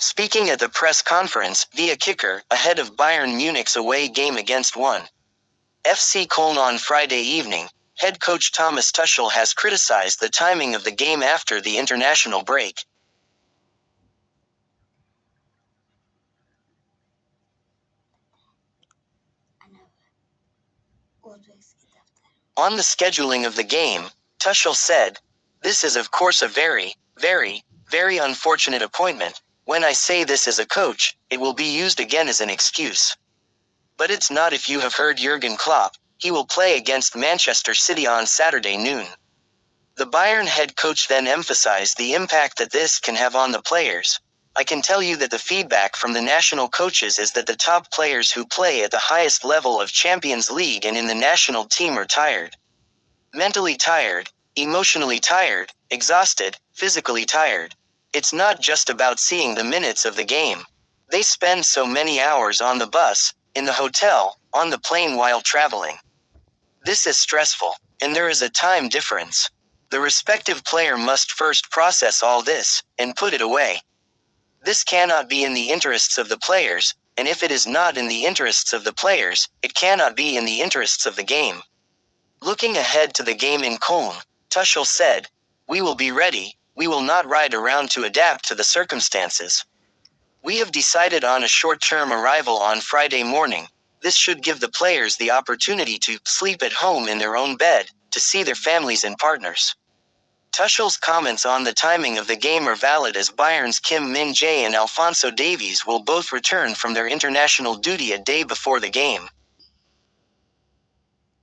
Speaking at the press conference via Kicker ahead of Bayern Munich's away game against 1. FC Köln on Friday evening, head coach Thomas Tuchel has criticized the timing of the game after the international break. On the scheduling of the game, Tuchel said, "This is of course a very, very, very unfortunate appointment. When I say this as a coach, it will be used again as an excuse. But it's not. If you have heard Jurgen Klopp, he will play against Manchester City on Saturday noon." The Bayern head coach then emphasized the impact that this can have on the players. "I can tell you that the feedback from the national coaches is that the top players who play at the highest level of Champions League and in the national team are tired. Mentally tired, emotionally tired, exhausted, physically tired. It's not just about seeing the minutes of the game. They spend so many hours on the bus, in the hotel, on the plane while traveling. This is stressful, and there is a time difference. The respective player must first process all this, and put it away. This cannot be in the interests of the players, and if it is not in the interests of the players, it cannot be in the interests of the game." Looking ahead to the game in Köln, Tuchel said, "We will be ready. We will not ride around to adapt to the circumstances. We have decided on a short-term arrival on Friday morning. This should give the players the opportunity to sleep at home in their own bed, to see their families and partners." Tuchel's comments on the timing of the game are valid as Bayern's Kim Min-jae and Alphonso Davies will both return from their international duty a day before the game,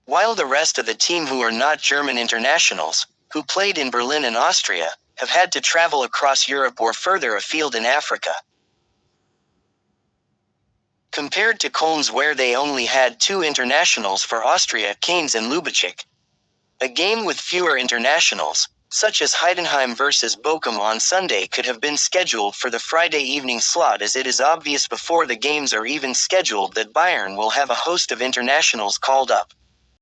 while the rest of the team who are not German internationals, who played in Berlin and Austria, have had to travel across Europe or further afield in Africa. Compared to Köln's where they only had 2 internationals for Austria, Canes and Lubicic. A game with fewer internationals, such as Heidenheim vs Bochum on Sunday, could have been scheduled for the Friday evening slot, as it is obvious before the games are even scheduled that Bayern will have a host of internationals called up.